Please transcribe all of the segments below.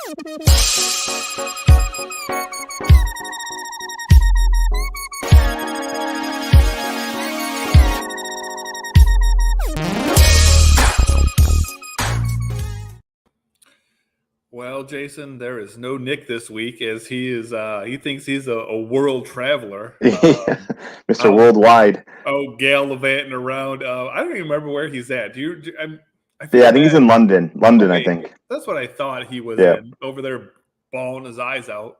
Well, Jason, there is no Nick this week as he thinks he's a world traveler. Mr. Out Worldwide. gallivanting around. I don't even remember where he's at. I feel Yeah, I think he's bad. in London. London, I Okay, think. that's what I thought he was Yeah. in, over there bawling his eyes out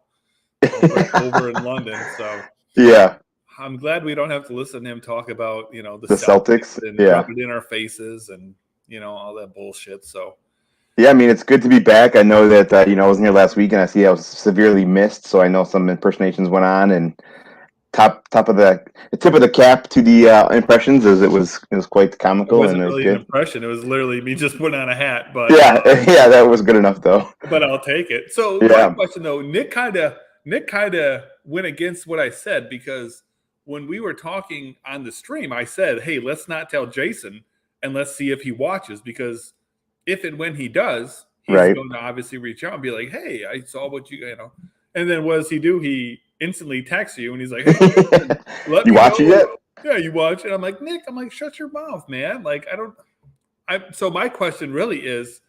over in London. So Yeah, I'm glad we don't have to listen to him talk about, the the Celtics. and Yeah. rub it in our faces and, all that bullshit. So Yeah, I mean, it's good to be back. I know that, I wasn't here last week, and I see I was severely missed, so I know some impersonations went on, and top of the tip of the cap to the impressions is it was quite it comical, wasn't and it was really an good. impression. It was literally me just putting on a hat. But Yeah, yeah, that was good enough, though. but I'll take it. So Yeah. my question though, Nick kind of went against what I said, because when we were talking on the stream, I said, "Hey, let's not tell Jason, and let's see if he watches, because if and when he does, he's Right. going to obviously reach out and be like, "Hey, I saw what you know." And then what does he do? He instantly texts you and he's like, "Hey, Jason, let You me watch know." it yet? Yeah, you watch it. I'm like, Nick, shut your mouth, man. Like, so my question really is,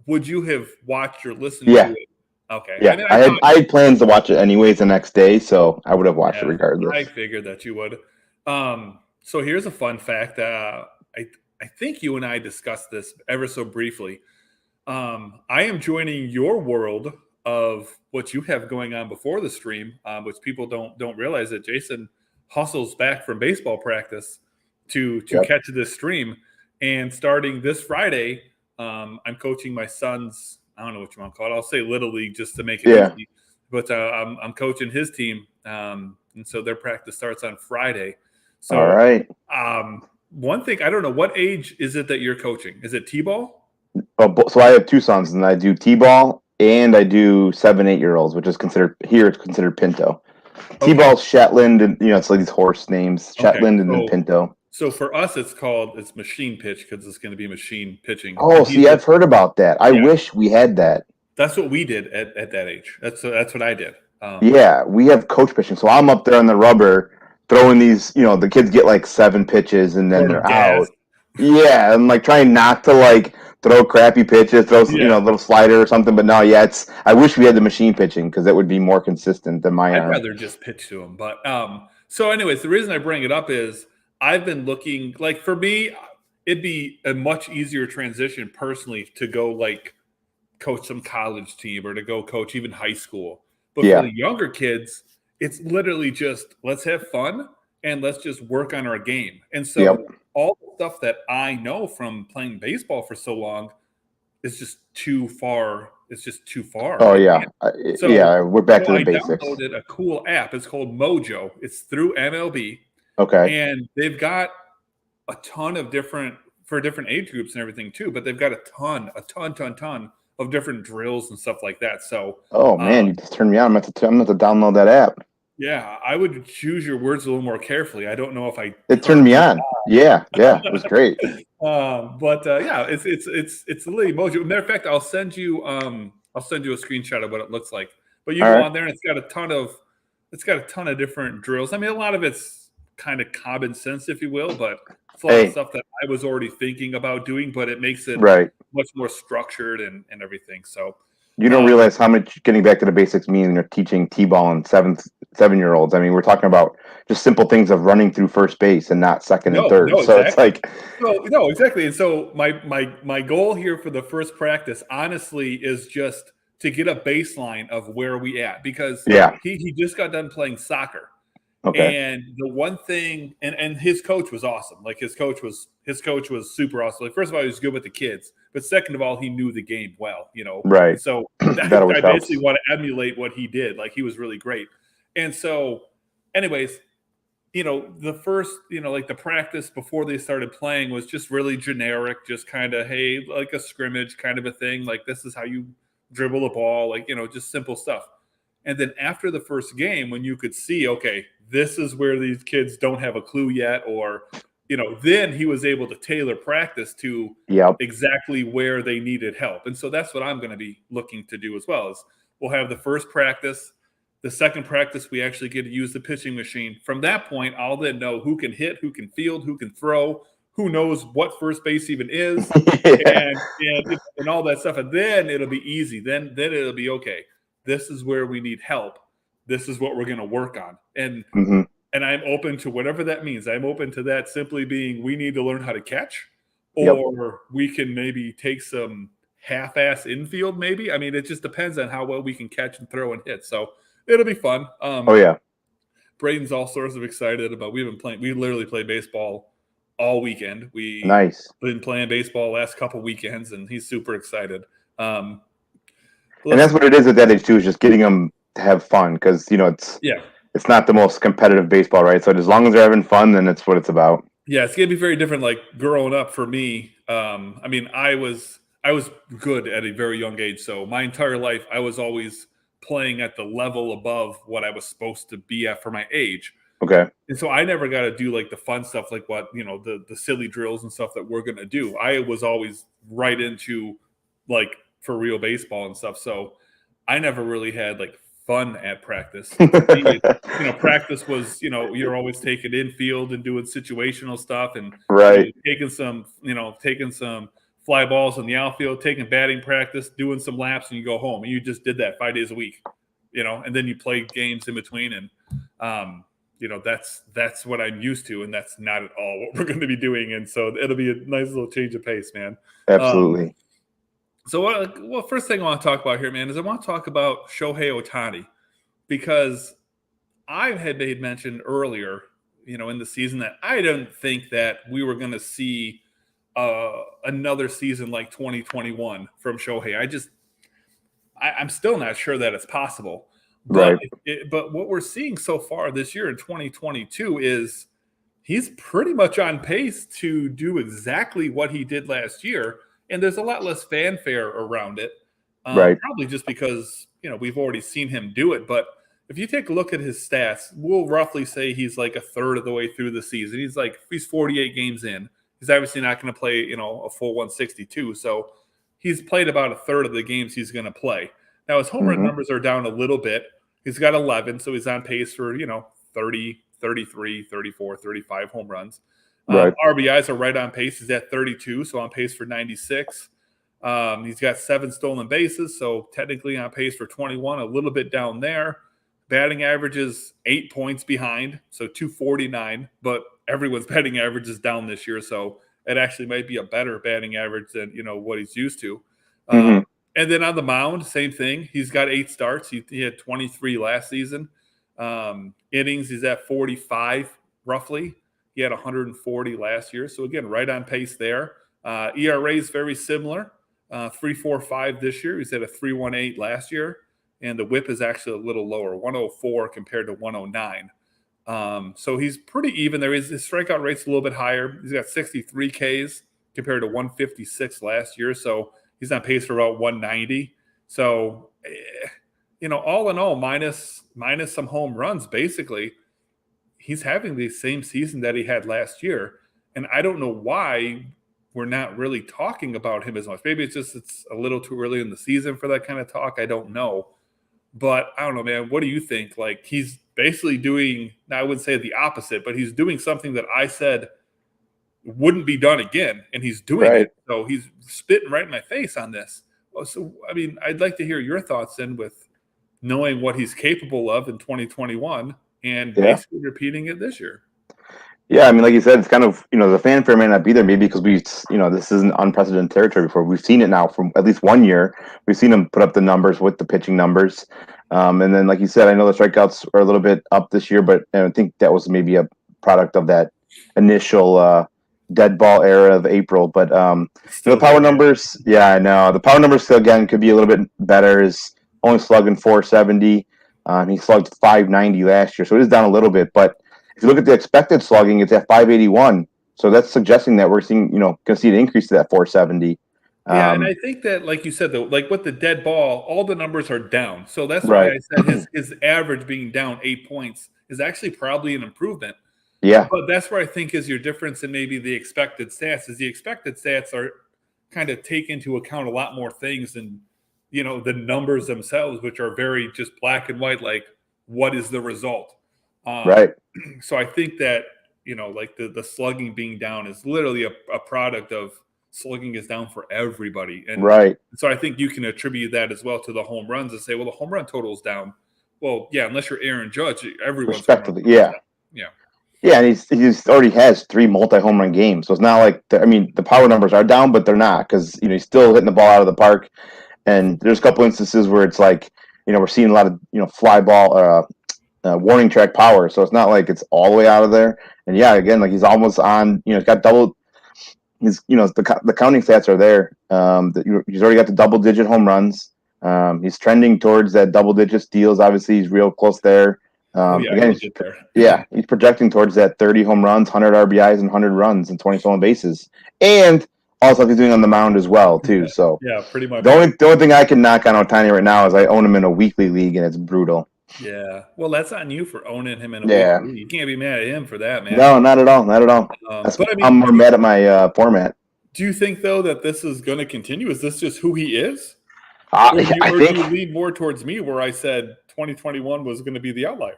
would you have watched or listened Yeah. to it? Okay. Yeah, I mean, I had plans to watch it anyways the next day, so I would have watched it I regardless. figured that you would. So here's a fun fact. I think you and I discussed this ever so briefly. I am joining your world of what you have going on before the stream, which people don't realize, that Jason hustles back from baseball practice to Yep. catch this stream. And starting this Friday, I'm coaching my son's, I don't know what you want to call it, I'll say Little League just to make it Yeah. easy. But I'm coaching his team, and so their practice starts on Friday. So, All right. one thing, I don't know, what age is it that you're coaching? Is it T-ball? So I have two sons, and I do T-ball and I do 7-8-year-olds, which is considered Pinto. Okay. T-ball's Shetland, and it's like these horse names, Shetland and then Pinto. So for us, it's machine pitch, because it's going to be machine pitching. Oh, see, I've heard about that. I wish we had that. That's what we did at that age. That's what I did. Yeah, we have coach pitching. So I'm up there on the rubber throwing these, the kids get like 7 pitches and then they're out. Yeah, and like trying not to like throw crappy pitches, throw a little slider or something. But no, yeah, I wish we had the machine pitching, because that would be more consistent than my arm. I'd rather just pitch to them. But so anyways, the reason I bring it up is I've been looking, like, for me, it'd be a much easier transition personally to go like coach some college team or to go coach even high school. But for the younger kids, it's literally just, let's have fun and let's just work on our game. And so all the stuff that I know from playing baseball for so long is just too far. It's just too far. Oh, yeah. We're back to the basics. I downloaded a cool app. It's called Mojo. It's through MLB. Okay. And they've got a ton of different age groups and everything too, but they've got a ton of different drills and stuff like that. So, oh man, you just turned me on. I'm going to download that app. Yeah, I would choose your words a little more carefully. I don't know if it turned me on. Yeah, it was great. Yeah, it's literally Mojo. Matter of fact, I'll send you a screenshot of what it looks like. But you go on there and it's got a ton of different drills. I mean, a lot of it's kind of common sense, if you will, but it's a lot of stuff that I was already thinking about doing, but it makes it much more structured and everything. So you don't realize how much getting back to the basics means when you're teaching T-ball and 7-year-olds. I mean, we're talking about just simple things of running through first base and not second and third. So it's like, no, exactly. And so my goal here for the first practice, honestly, is just to get a baseline of where we at, because he just got done playing soccer. Okay. And the one thing, and his coach was awesome. Like his coach was super awesome. Like, first of all, he was good with the kids, but second of all, he knew the game well, Right. So I basically want to emulate what he did. Like, he was really great. And so, anyways, the first, like the practice before they started playing was just really generic, just kind of, hey, like a scrimmage kind of a thing. Like, this is how you dribble the ball, like, just simple stuff. And then after the first game, when you could see, okay, this is where these kids don't have a clue yet, or, then he was able to tailor practice to Yep. exactly where they needed help. And so that's what I'm going to be looking to do as well. Is we'll have the first practice, the second practice we actually get to use the pitching machine. From that point, I'll then know who can hit, who can field, who can throw, who knows what first base even is, and all that stuff. And then it'll be easy. Then it'll be okay. This is where we need help. This is what we're going to work on. And I'm open to whatever that means. I'm open to that simply being we need to learn how to catch, or we can maybe take some half-ass infield maybe. I mean, it just depends on how well we can catch and throw and hit. So it'll be fun. Braden's all sorts of excited about. We literally play baseball all weekend. We've been playing baseball last couple weekends, and he's super excited. And that's what it is at that age too, is just getting them to have fun, because it's not the most competitive baseball, right? So as long as they're having fun, then that's what it's about. Yeah, it's gonna be very different. Like growing up for me, I mean, I was good at a very young age. So my entire life, I was always playing at the level above what I was supposed to be at for my age. Okay. And so I never got to do like the fun stuff, like what, the silly drills and stuff that we're going to do. I was always right into like for real baseball and stuff. So I never really had like fun at practice. Practice was, you're always taking infield and doing situational stuff and taking some fly balls in the outfield, taking batting practice, doing some laps, and you go home. And you just did that 5 days a week, and then you play games in between. And, that's what I'm used to. And that's not at all what we're going to be doing. And so it'll be a nice little change of pace, man. Absolutely. So first thing I want to talk about here, man, is I want to talk about Shohei Ohtani, because I had made mention earlier, in the season that I didn't think that we were going to see another season like 2021 from Shohei. I'm still not sure that it's possible. But, but what we're seeing so far this year in 2022 is he's pretty much on pace to do exactly what he did last year. And there's a lot less fanfare around it. Probably just because, we've already seen him do it. But if you take a look at his stats, we'll roughly say he's like a third of the way through the season. He's 48 games in. He's obviously not going to play, a full 162. So he's played about a third of the games he's going to play. Now, his home run numbers are down a little bit. He's got 11, so he's on pace for, 30, 33, 34, 35 home runs. RBIs are right on pace. He's at 32, so on pace for 96. He's got 7 stolen bases, so technically on pace for 21, a little bit down there. Batting average is 8 points behind, so 249, but everyone's batting average is down this year, so it actually might be a better batting average than, what he's used to. And then on the mound, same thing. He's got 8 starts. He had 23 last season. Innings, he's at 45 roughly. He had 140 last year. So, again, right on pace there. ERA is very similar, 3.45 this year. He's at a 3.18 last year. And the whip is actually a little lower, 104 compared to 109. So he's pretty even there. His strikeout rate's a little bit higher. He's got 63 Ks compared to 156 last year. So he's on pace for about 190. So, all in all, minus some home runs, basically, he's having the same season that he had last year. And I don't know why we're not really talking about him as much. Maybe it's a little too early in the season for that kind of talk. I don't know. But I don't know, man. What do you think? Like, he's basically doing, now I wouldn't say the opposite, but he's doing something that I said wouldn't be done again, and he's doing it. So he's spitting right in my face on this. So, I mean, I'd like to hear your thoughts then with knowing what he's capable of in 2021 and basically repeating it this year. Yeah, I mean, like you said, it's kind of, the fanfare may not be there maybe because this isn't unprecedented territory before. We've seen it now from at least 1 year. We've seen him put up the numbers with the pitching numbers. And then, like you said, I know the strikeouts are a little bit up this year, but I think that was maybe a product of that initial dead ball era of April. But the power numbers, I know. The power numbers, still, again, could be a little bit better. Is only slugging 470. He slugged 590 last year, so it is down a little bit. But if you look at the expected slugging, it's at 581. So that's suggesting that we're seeing, going to see an increase to that 470. Yeah, and I think that, like you said, though, like with the dead ball, all the numbers are down. So that's why I said his average being down 8 points is actually probably an improvement. Yeah. But that's where I think is your difference in maybe the expected stats. Is the expected stats are kind of take into account a lot more things than the numbers themselves, which are very just black and white. Like, what is the result? Right. So I think that like the slugging being down is literally a product of slugging is down for everybody, and Right. so I think you can attribute that as well to the home runs and say, well, the home run total's down. Well, yeah, unless you're Aaron Judge, everyone's home run Respectively, total's yeah. down. Yeah. Yeah, and he's already has 3 multi-home run games, so it's not like the power numbers are down, but they're not because he's still hitting the ball out of the park. And there's a couple instances where it's like we're seeing a lot of fly ball warning track power, so it's not like it's all the way out of there. And yeah, again, like he's almost on. He's got double. The counting stats are there. He's already got the double-digit home runs. He's trending towards that double-digit steals. Obviously, he's real close there. Again, he's projecting towards that 30 home runs, 100 RBIs, and 100 runs and 20 stolen bases, and all stuff he's doing on the mound as well too. So yeah, pretty much. The only thing I can knock on Ohtani right now is I own him in a weekly league, and it's brutal. Yeah, well, that's on you for owning him in a weekly league. You can't be mad at him for that, man. No, not at all, not at all. But I mean, I'm more mad at my format. Do you think though that this is going to continue? Is this just who he is? Or do you lean more towards me where I said 2021 was going to be the outlier?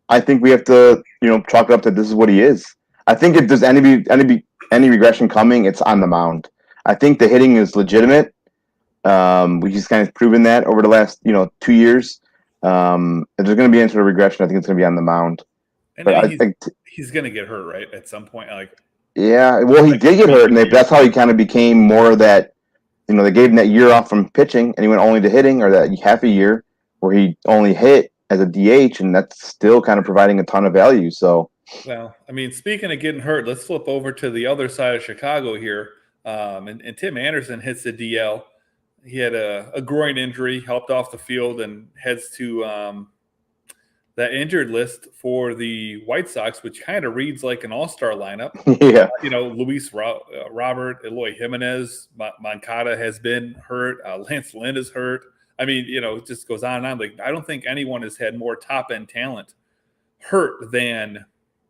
I think we have to, chalk it up that this is what he is. I think if there's any regression coming, it's on the mound. I think the hitting is legitimate. He's kind of proven that over the last, 2 years. If there's going to be any sort of regression, I think it's going to be on the mound. And I think he's going to get hurt, right? At some point, yeah. Well, he did get hurt, and that's how he kind of became more of that. They gave him that year off from pitching, and he went only to hitting, or that half a year where he only hit as a DH, and that's still kind of providing a ton of value. So, well, I mean, speaking of getting hurt, let's flip over to the other side of Chicago here. And Tim Anderson hits the DL. He had a groin injury, helped off the field, and heads to that injured list for the White Sox, which kind of reads like an all-star lineup. Yeah. Luis Robert, Eloy Jimenez, Moncada has been hurt. Lance Lynn is hurt. I mean, it just goes on and on. Like, I don't think anyone has had more top-end talent hurt than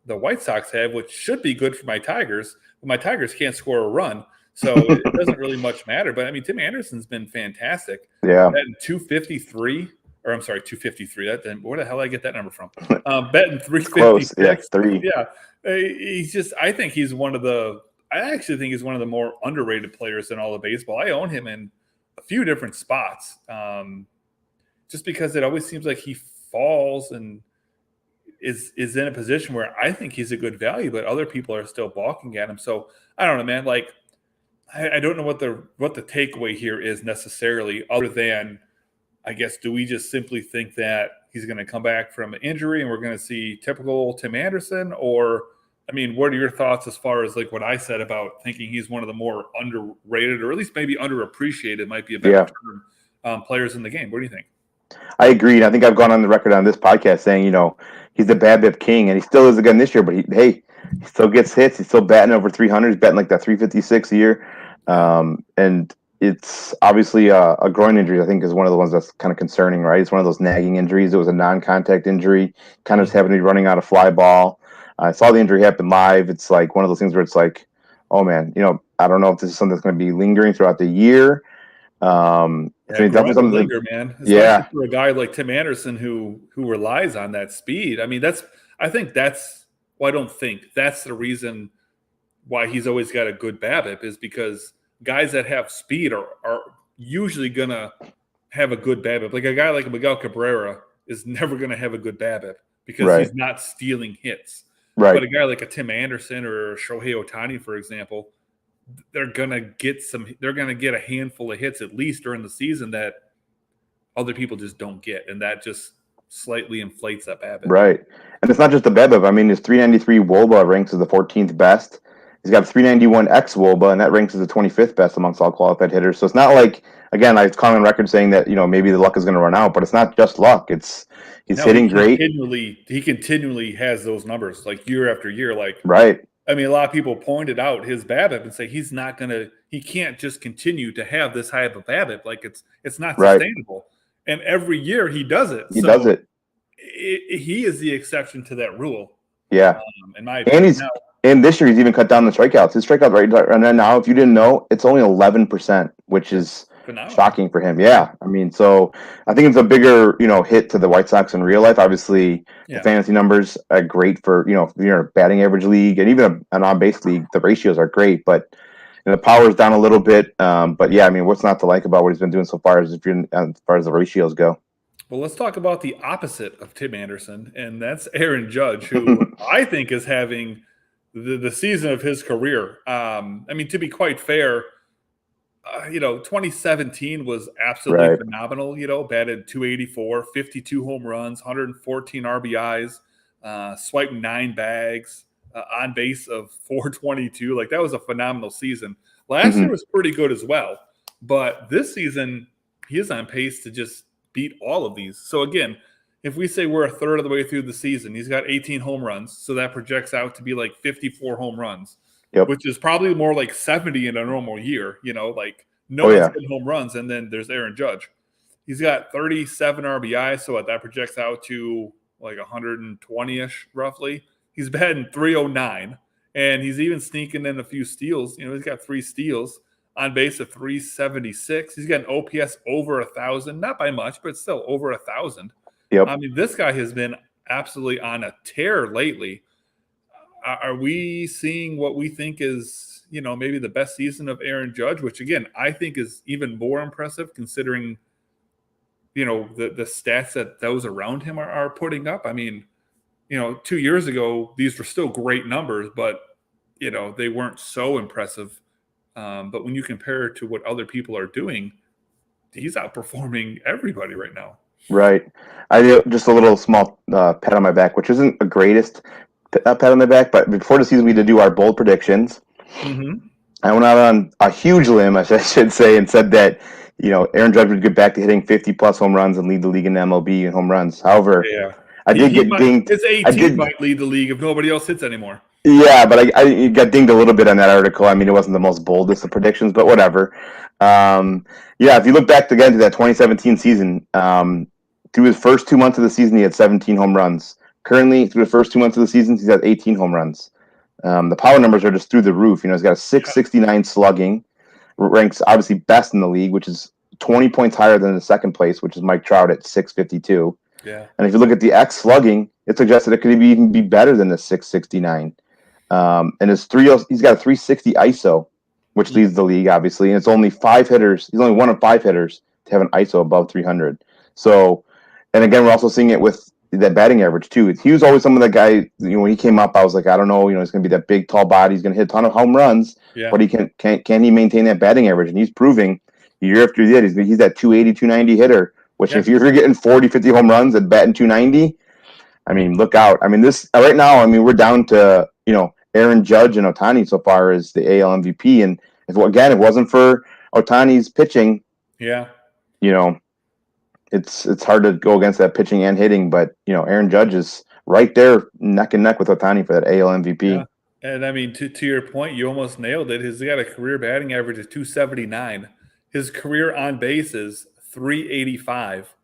the White Sox have, which should be good for my Tigers. But my Tigers can't score a run, so it doesn't really much matter. But, I mean, Tim Anderson's been fantastic. Yeah. Betting 253, or I'm sorry, 253. Where the hell did I get that number from? Betting 356. Close. Yeah, 3. Yeah. I think he's one of the – I actually think he's one of the more underrated players in all of baseball. I own him in a few different spots, just because it always seems like he falls and is in a position where I think he's a good value, but other people are still balking at him. So I don't know, man. Like, I don't know what the takeaway here is necessarily, other than, I guess, do we just simply think that he's going to come back from an injury and we're going to see typical Tim Anderson? Or, I mean, what are your thoughts as far as like what I said about thinking he's one of the more underrated, or at least maybe underappreciated, might be a better term, players in the game? What do you think? I agree. I think I've gone on the record on this podcast saying, he's the BABIP king, and he still is again this year. But he still gets hits. He's still batting over 300. He's batting like that 356 a year. And it's obviously a groin injury, I think, is one of the ones that's kind of concerning, right? It's one of those nagging injuries. It was a non-contact injury, kind of having to be running out of fly ball. I saw the injury happen live. It's like one of those things where it's like, oh, man, I don't know if this is something that's going to be lingering throughout the year. Definitely something linger, man. Especially for a guy like Tim Anderson who relies on that speed. I mean, that's the reason why he's always got a good BABIP, is because guys that have speed are usually gonna have a good BABIP. Like a guy like Miguel Cabrera is never gonna have a a good because he's not stealing hits. Right. But a guy like a Tim Anderson or Shohei Ohtani, for example, they're gonna get a handful of hits at least during the season that other people just don't get, and that just slightly inflates that BABIP. Right. And it's not just the BABIP. I mean, his 393 WOBA ranks as the 14th best. He's got a 391 xWOBA, and that ranks as the 25th best amongst all qualified hitters. So it's not like, again, I've gone on record saying that, maybe the luck is going to run out, but it's not just luck. He's hitting great. He continually has those numbers, like year after year. Like, right. I mean, a lot of people pointed out his BABIP and say he can't just continue to have this high of a BABIP. Like, it's not sustainable. And every year he does it. He does it. He is the exception to that rule. Yeah. In my And opinion. Now, this year he's even cut down the strikeouts. His strikeout rate right now, if you didn't know, it's only 11%, which is phenomenal. shocking for him. Yeah. I mean, so I think it's a bigger, hit to the White Sox in real life. Obviously, the Yeah. fantasy numbers are great for, if you're a batting average league and even an on-base league, the ratios are great, but the power's down a little bit. But yeah, I mean, what's not to like about what he's been doing so far as far as the ratios go? Well, let's talk about the opposite of Tim Anderson, and that's Aaron Judge, who I think is having the season of his career. I mean, to be quite fair, 2017 was absolutely Right. phenomenal. Batted 284, 52 home runs, 114 RBIs, swiped 9 bags, on base of 422. Like, that was a phenomenal season. Last year was pretty good as well, but this season he is on pace to just beat all of these. So again, if we say we're a third of the way through the season, he's got 18 home runs, so that projects out to be like 54 home runs. Yep. Which is probably more like 70 in a normal year, like no one's hitting home runs. And then there's Aaron Judge. He's got 37 RBI, so that projects out to like 120-ish roughly. He's batting 309, and he's even sneaking in a few steals. He's got 3 steals, on base of 376. He's got an OPS over 1,000, not by much, but still over 1,000. Yep. I mean, this guy has been absolutely on a tear lately. Are we seeing what we think is, maybe the best season of Aaron Judge, which again, I think is even more impressive considering, the stats that those around him are putting up. I mean, 2 years ago, these were still great numbers, but, they weren't so impressive. But when you compare it to what other people are doing, he's outperforming everybody right now. Right. I do just a little small pat on my back, which isn't the greatest pat on the back, but before the season we had to do our bold predictions. Mm-hmm. I went out on a huge limb, I should say, and said that Aaron Judge would get back to hitting 50-plus home runs and lead the league in MLB in home runs. However, Yeah, I did get dinged. His 18 might lead the league if nobody else hits anymore. Yeah, but I got dinged a little bit on that article. I mean, it wasn't the most boldest of predictions, but whatever. If you look back again to that 2017 season, through his first 2 months of the season, he had 17 home runs. Currently, through the first 2 months of the season, he's had 18 home runs. The power numbers are just through the roof. He's got a 669 slugging, ranks obviously best in the league, which is 20 points higher than the second place, which is Mike Trout at 652. Yeah. And if you look at the X slugging, it suggests that it could even be better than the 669. And he's got a 360 ISO, which leads the league, obviously. And it's only 5 hitters. He's only one of 5 hitters to have an ISO above 300. So, and again, we're also seeing it with that batting average too. He was always some of the guy. When he came up, I was like, I don't know. He's going to be that big, tall body. He's going to hit a ton of home runs. Yeah. But he can he maintain that batting average? And he's proving year after year he's that 280, 290 hitter. Which if you're getting 40, 50 home runs and batting 290, I mean, look out. I mean, this right now. I mean, we're down to Aaron Judge and Ohtani so far as the AL MVP. And if it wasn't for Ohtani's pitching, it's hard to go against that pitching and hitting. But Aaron Judge is right there neck and neck with Ohtani for that AL MVP. Yeah. And I mean, to your point, you almost nailed it. He's got a career batting average of 279. His career on base is 385,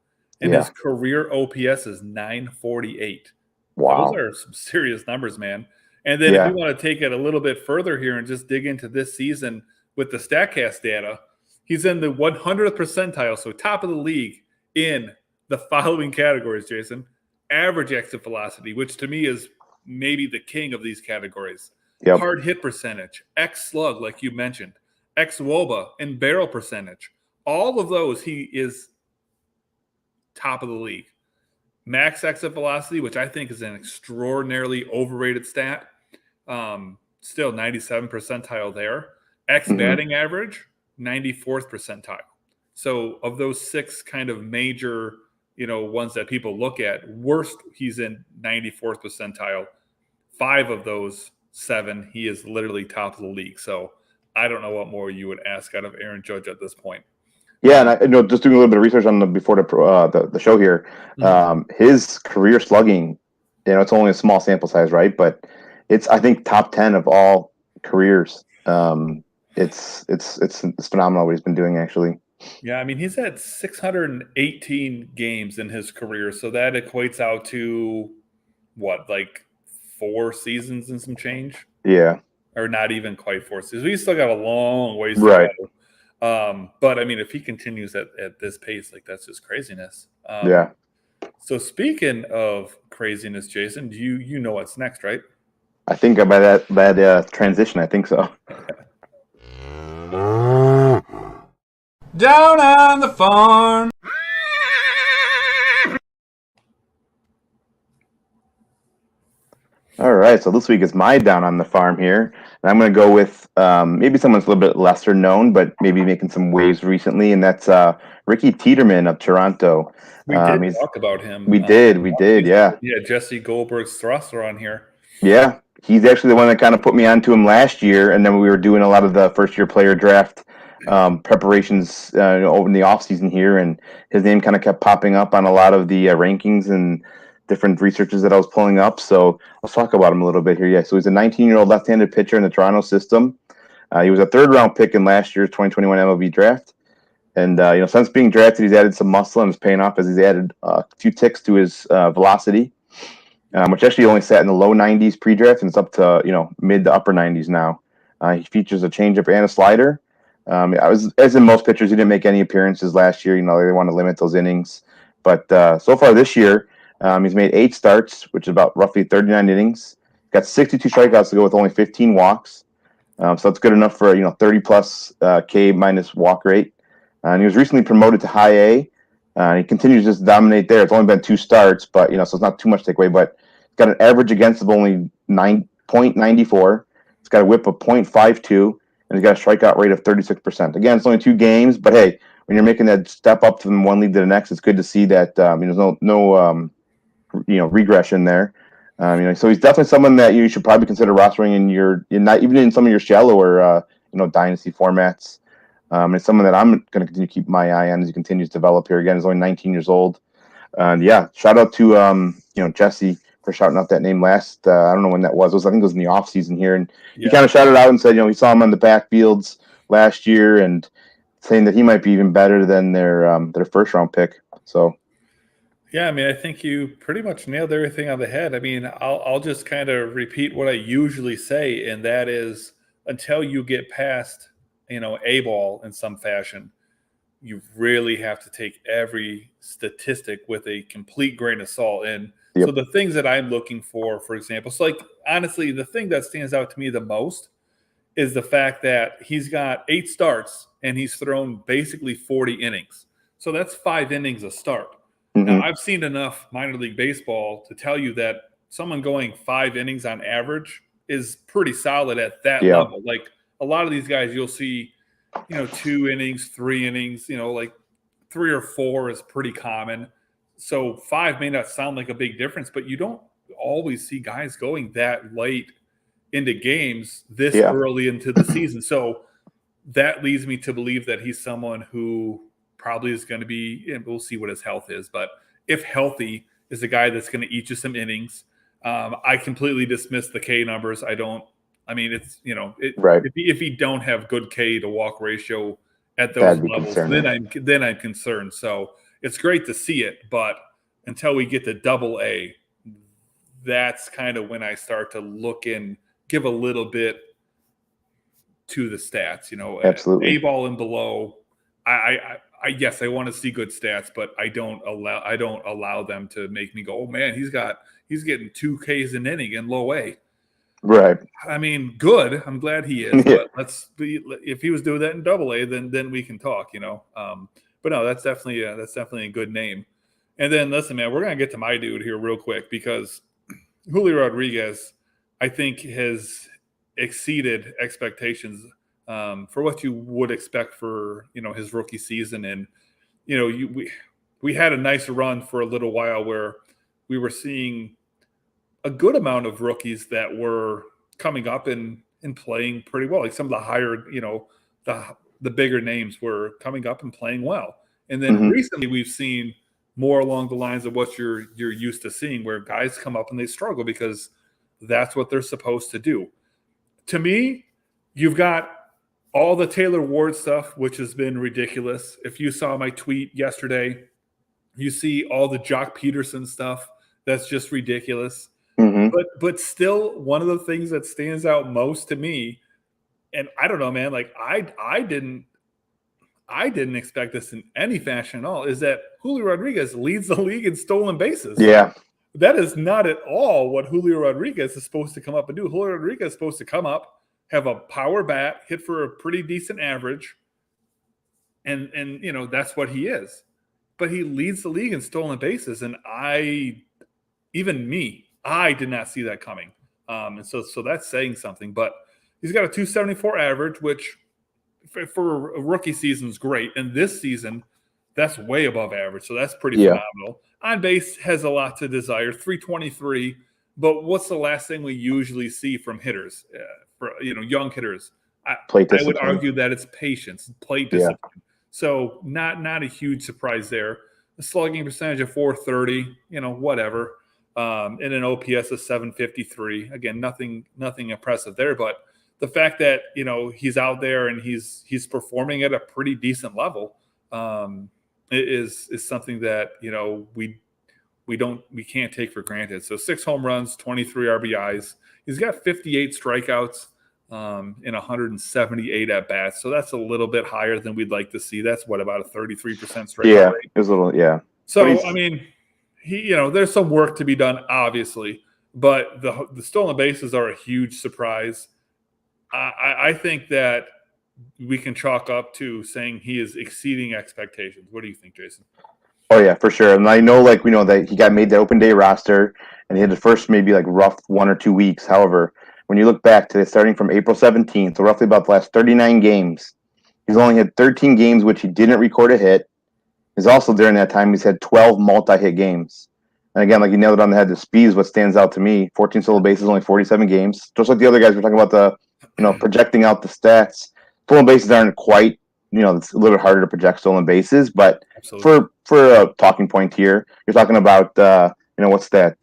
and his career OPS is 948. Wow. Those are some serious numbers, man. And then if you want to take it a little bit further here and just dig into this season with the StatCast data, he's in the 100th percentile, so top of the league in the following categories, Jason. Average exit velocity, which to me is maybe the king of these categories. Yep. Hard hit percentage, X slug, like you mentioned, X WOBA, and barrel percentage. All of those, he is top of the league. Max exit velocity, which I think is an extraordinarily overrated stat. Still 97th percentile there. X batting average, 94th percentile. So of those 6 kind of major, ones that people look at, worst, he's in 94th percentile. 5 of those 7, he is literally top of the league. So I don't know what more you would ask out of Aaron Judge at this point. Yeah, and I know, just doing a little bit of research on before the show here, his career slugging, it's only a small sample size, right? But it's, I think, top 10 of all careers. It's phenomenal what he's been doing, actually. Yeah, I mean, he's had 618 games in his career, so that equates out to what, like 4 seasons and some change. Yeah. Or not even quite 4 seasons. We still got a long ways to Right. go. But I mean, if he continues at this pace, like that's just craziness. Yeah. So speaking of craziness, Jason, you know what's next, right? I think by that transition, I think so. Down on the farm. All right, so this week is my down on the farm here, and I'm going to go with maybe someone's a little bit lesser known, but maybe making some waves recently, and that's Ricky Tiedemann of Toronto. We did talk about him. We did, yeah. Yeah, Jesse Goldberg's thruster on here. Yeah, he's actually the one that kind of put me onto him last year, and then we were doing a lot of the first-year player draft preparations over in the offseason here, and his name kind of kept popping up on a lot of the rankings and different researches that I was pulling up. So let's talk about him a little bit here. Yeah, so he's a 19-year-old left-handed pitcher in the Toronto system. He was a third-round pick in last year's 2021 MLB draft. And, since being drafted, he's added some muscle, and it's paying off as he's added a few ticks to his velocity, which actually only sat in the low 90s pre-draft, and it's up to, mid to upper 90s now. He features a changeup and a slider. As in most pitchers, he didn't make any appearances last year. They want to limit those innings. But so far this year, he's made 8 starts, which is about roughly 39 innings. Got 62 strikeouts to go with only 15 walks. So that's good enough for 30-plus K minus walk rate. And he was recently promoted to high A. He continues to just dominate there. It's only been 2 starts, but so it's not too much takeaway. But he's got an average against of only 9.94. He's got a WHIP of 0.52, and he's got a strikeout rate of 36%. Again, it's only 2 games, but hey, when you're making that step up from one league to the next, it's good to see that there's no regression there. So he's definitely someone that you should probably consider rostering in some of your shallower dynasty formats. It's someone that I'm going to continue to keep my eye on as he continues to develop here. Again, he's only 19 years old. Shout out to Jesse for shouting out that name last. I don't know when that was. I think it was in the off season here, and he kind of shouted out and said, he saw him on the backfields last year, and saying that he might be even better than their first round pick. So. Yeah, I mean, I think you pretty much nailed everything on the head. I mean, I'll just kind of repeat what I usually say, and that is until you get past, A ball in some fashion, you really have to take every statistic with a complete grain of salt. And so the things that I'm looking for example, so like honestly, the thing that stands out to me the most is the fact that he's got 8 starts and he's thrown basically 40 innings. So that's 5 innings a start. Mm-hmm. Now, I've seen enough minor league baseball to tell you that someone going 5 innings on average is pretty solid at that level. Like a lot of these guys, you'll see, 2 innings, 3 innings, like 3 or 4 is pretty common. So 5 may not sound like a big difference, but you don't always see guys going that late into games this early into the season. So that leads me to believe that he's someone who probably is going to be, and we'll see what his health is, but if healthy, is a guy that's going to eat you some innings. I completely dismiss the K numbers. It's, if he don't have good K to walk ratio at those levels, then I'm concerned. So it's great to see it, but until we get to double A, that's kind of when I start to look and give a little bit to the stats, Absolutely. A ball and below. Yes, I want to see good stats, but I don't allow them to make me go, oh man, he's getting 2 Ks an inning in low A. Right. I mean, good. I'm glad he is, but if he was doing that in double A, then we can talk, But no, that's definitely a good name. And then listen, man, we're gonna get to my dude here real quick because Julio Rodriguez, I think, has exceeded expectations for what you would expect for his rookie season. And we had a nice run for a little while where we were seeing a good amount of rookies that were coming up and playing pretty well. Like some of the higher, the bigger names were coming up and playing well. And then recently we've seen more along the lines of what you're used to seeing, where guys come up and they struggle because that's what they're supposed to do. To me, you've got all the Taylor Ward stuff, which has been ridiculous. If you saw my tweet yesterday, you see all the Jock Peterson stuff. That's just ridiculous. Mm-hmm. But still, one of the things that stands out most to me, and I don't know, man, like I didn't expect this in any fashion at all, is that Julio Rodriguez leads the league in stolen bases. Yeah. That is not at all what Julio Rodriguez is supposed to come up and do. Julio Rodriguez is supposed to come up, have a power bat, hit for a pretty decent average, and that's what he is. But he leads the league in stolen bases, and I did not see that coming. And so that's saying something. But he's got a 274 average, which for a rookie season is great. And this season, that's way above average. So that's pretty phenomenal. On base has a lot to desire, 323. But what's the last thing we usually see from hitters, for young hitters? I would argue that it's patience, plate discipline. Yeah. So not a huge surprise there. A slugging percentage of 430, whatever. And an OPS of 753. Again, nothing impressive there. But the fact that he's out there and he's performing at a pretty decent level is something that we can't take for granted. So 6 home runs, 23 RBIs. He's got 58 strikeouts in 178 at bats. So that's a little bit higher than we'd like to see. That's about a 33% strikeout rate. It was a little, So I mean, there's some work to be done, obviously, but the stolen bases are a huge surprise. I think that we can chalk up to saying he is exceeding expectations. What do you think, Jason? Oh yeah, for sure. And I know, we know that he got made the open day roster, and he had the first maybe rough 1 or 2 weeks. However, when you look back to starting from April 17th, so roughly about the last 39 games, he's only had 13 games which he didn't record a hit. He's also during that time he's had 12 multi-hit games. And again, you nailed it on the head, the speed is what stands out to me. 14 stolen bases, only 47 games. Just like the other guys, we're talking about projecting out the stats. Stolen bases aren't quite, it's a little bit harder to project stolen bases, but Absolutely. for a talking point here, you're talking about, what's that,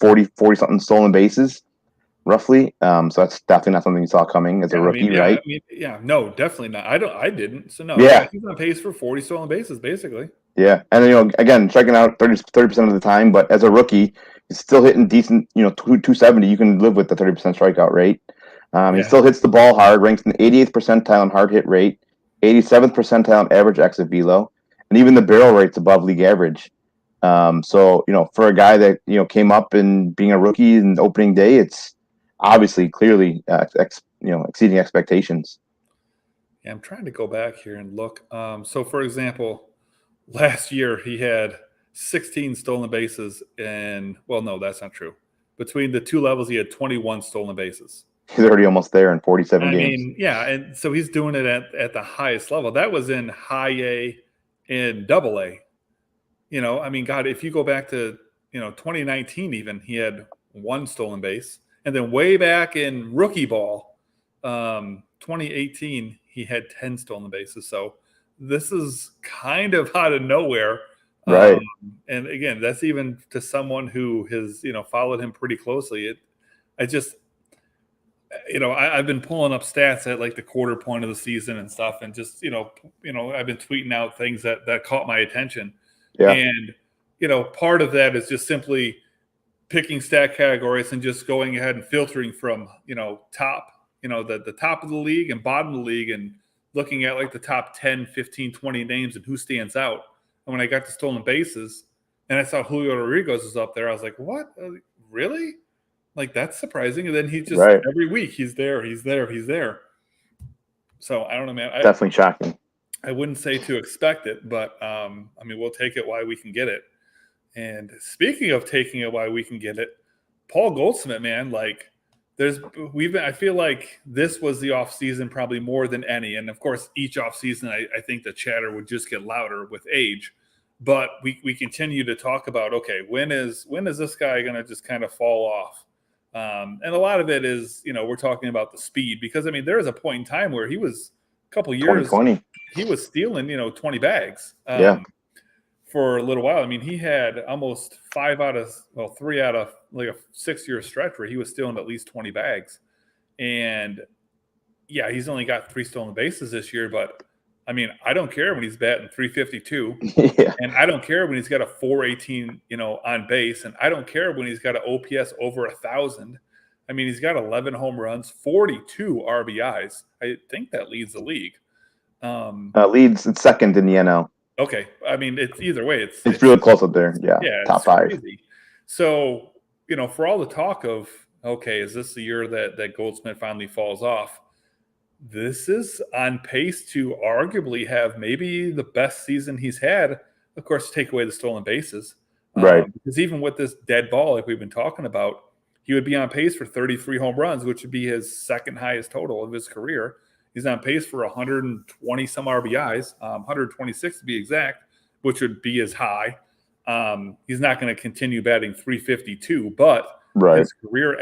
40 something stolen bases, roughly. So that's definitely not something you saw coming as a rookie, right? No, definitely not. I didn't. So no, he's on pace for 40 stolen bases, basically. Yeah. And then, again, striking out 30% of the time, but as a rookie, he's still hitting decent, 270. You can live with the 30% strikeout rate. He still hits the ball hard, ranks in the 88th percentile in hard hit rate, 87th percentile in average exit velo, and even the barrel rate's above league average. So, for a guy that, came up and being a rookie in opening day, it's obviously clearly, exceeding expectations. Yeah, I'm trying to go back here and look. So, for example, last year he had 16 stolen bases, and no, that's not true. Between the two levels, he had 21 stolen bases. He's already almost there in 47 games. I mean, yeah, and so he's doing it at the highest level. That was in high A and double A. God, if you go back to 2019, even he had 1 stolen base, and then way back in rookie ball, 2018, he had 10 stolen bases. So this is kind of out of nowhere. Right. And again, that's even to someone who has, followed him pretty closely. I've been pulling up stats at the quarter point of the season and stuff. And just, I've been tweeting out things that caught my attention. Yeah. And, part of that is just simply picking stat categories and just going ahead and filtering from, top, the top of the league and bottom of the league, and looking at the top 10, 15, 20 names and who stands out. And when I got to stolen bases and I saw Julio Rodriguez was up there, I was like, what? Really? That's surprising. And then he just, every week, he's there. So I don't know, man. Definitely shocking. I wouldn't say to expect it, but we'll take it while we can get it. And speaking of taking it while we can get it, Paul Goldschmidt, man, I feel like this was the off season probably more than any. And of course, each off season, I think the chatter would just get louder with age. But we continue to talk about, okay, when is this guy going to just kind of fall off? And a lot of it is, we're talking about the speed, because there was a point in time where he was a couple years, 2020. He was stealing, 20 bags. For a little while. He had almost 3 out of a 6-year stretch where he was stealing at least 20 bags. And yeah, he's only got 3 stolen bases this year, but I mean, I don't care when he's batting 352, Yeah. and I don't care when he's got a 418, on base, and I don't care when he's got an OPS over 1,000. I mean, he's got 11 home runs, 42 RBIs. I think that leads the league. Leads it's second in the NL. Okay, I mean, it's either way. It's really close up there. Yeah, top it's 5. crazy. So, for all the talk of, okay, is this the year that Goldschmidt finally falls off? This is on pace to arguably have maybe the best season he's had. Of course, take away the stolen bases. Right. Because even with this dead ball, like we've been talking about, he would be on pace for 33 home runs, which would be his second highest total of his career. He's on pace for 120 some RBIs, 126 to be exact, which would be his high. He's not going to continue batting 352, but his career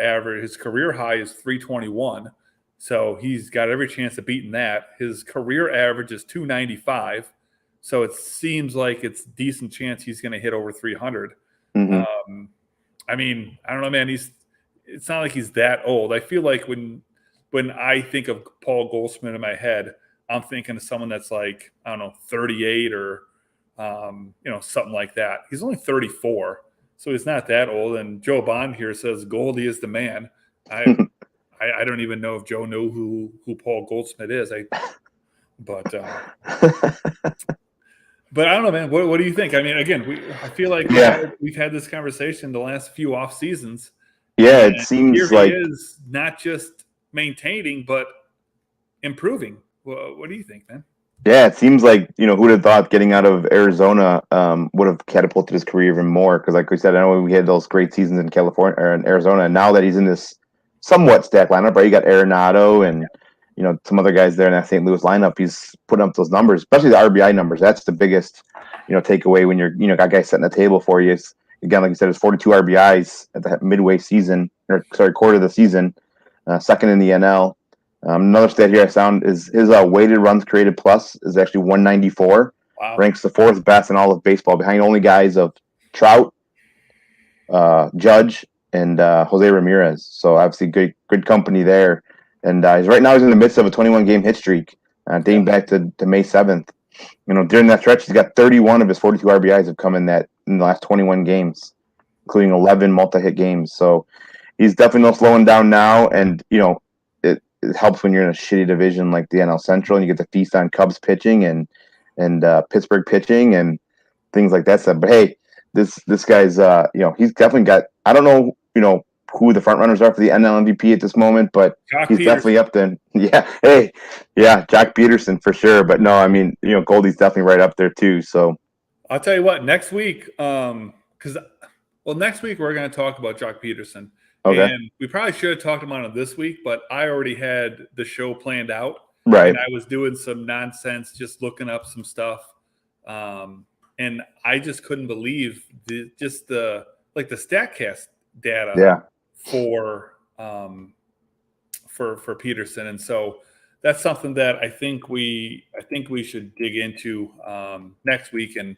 high is 321. So he's got every chance of beating that. His career average is 295. So it seems like it's a decent chance he's going to hit over 300. Mm-hmm. I mean, I don't know, man. It's not like he's that old. I feel like when I think of Paul Goldschmidt in my head, I'm thinking of someone that's like, I don't know, 38 or, something like that. He's only 34, so he's not that old. And Joe Bond here says Goldie is the man. I don't even know if Joe knew who Paul Goldschmidt is. But I don't know, man. What do you think? I mean, again, I feel like we've had this conversation the last few off seasons. Yeah, it seems here like he is not just maintaining but improving. What do you think, man? Yeah, it seems like, who would have thought getting out of Arizona would have catapulted his career even more? Because, like we said, I know we had those great seasons in California or in Arizona, and now that he's in this somewhat stacked lineup, right? You got Arenado and some other guys there in that St. Louis lineup. He's putting up those numbers, especially the RBI numbers. That's the biggest takeaway when you're got guys setting the table for you. It's, again, like you said, it's 42 RBIs at the midway season, quarter of the season, second in the NL. Another stat here I found is his weighted runs created plus is actually 194. Wow. Ranks the 4th best in all of baseball, behind only guys of Trout, Judge, and Jose Ramirez. So obviously good company there. And he's in the midst of a 21-game hit streak, dating back to May 7th. During that stretch, he's got 31 of his 42 RBIs have come in the last 21 games, including 11 multi-hit games. So he's definitely not slowing down now, and it helps when you're in a shitty division like the NL Central and you get to feast on Cubs pitching and Pittsburgh pitching and things like that. But hey, this guy's he's definitely got, I don't know who the front runners are for the NL MVP at this moment, but he's definitely up there. Yeah, Jock Peterson for sure. But no, I mean Goldie's definitely right up there too. So I'll tell you what, next week, next week we're going to talk about Jock Peterson. Okay. And we probably should have talked about it this week, but I already had the show planned out. Right. And I was doing some nonsense, just looking up some stuff. And I just couldn't believe the StatCast data for Peterson. And so that's something that I think we should dig into next week, and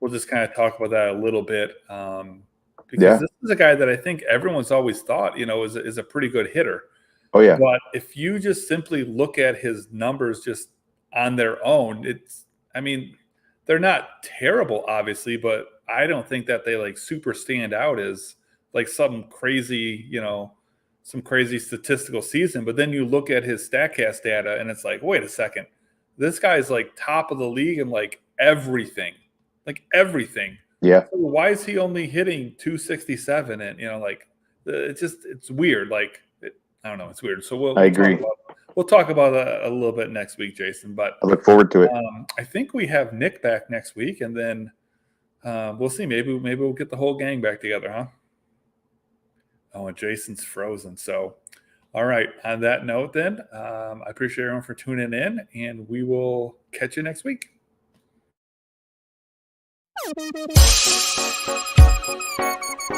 we'll just kind of talk about that a little bit. Because this is a guy that I think everyone's always thought, is a pretty good hitter. Oh, yeah. But if you just simply look at his numbers just on their own, they're not terrible, obviously, but I don't think that they super stand out as some crazy statistical season. But then you look at his StatCast data and it's like, wait a second, this guy's top of the league in everything. Yeah. So why is he only hitting 267? And it's weird. I don't know. It's weird. So I agree. We'll talk about that a little bit next week, Jason. But I look forward to it. I think we have Nick back next week, and then we'll see. Maybe we'll get the whole gang back together, huh? Oh, and Jason's frozen. So, all right. On that note, then, I appreciate everyone for tuning in, and we will catch you next week. Thank you.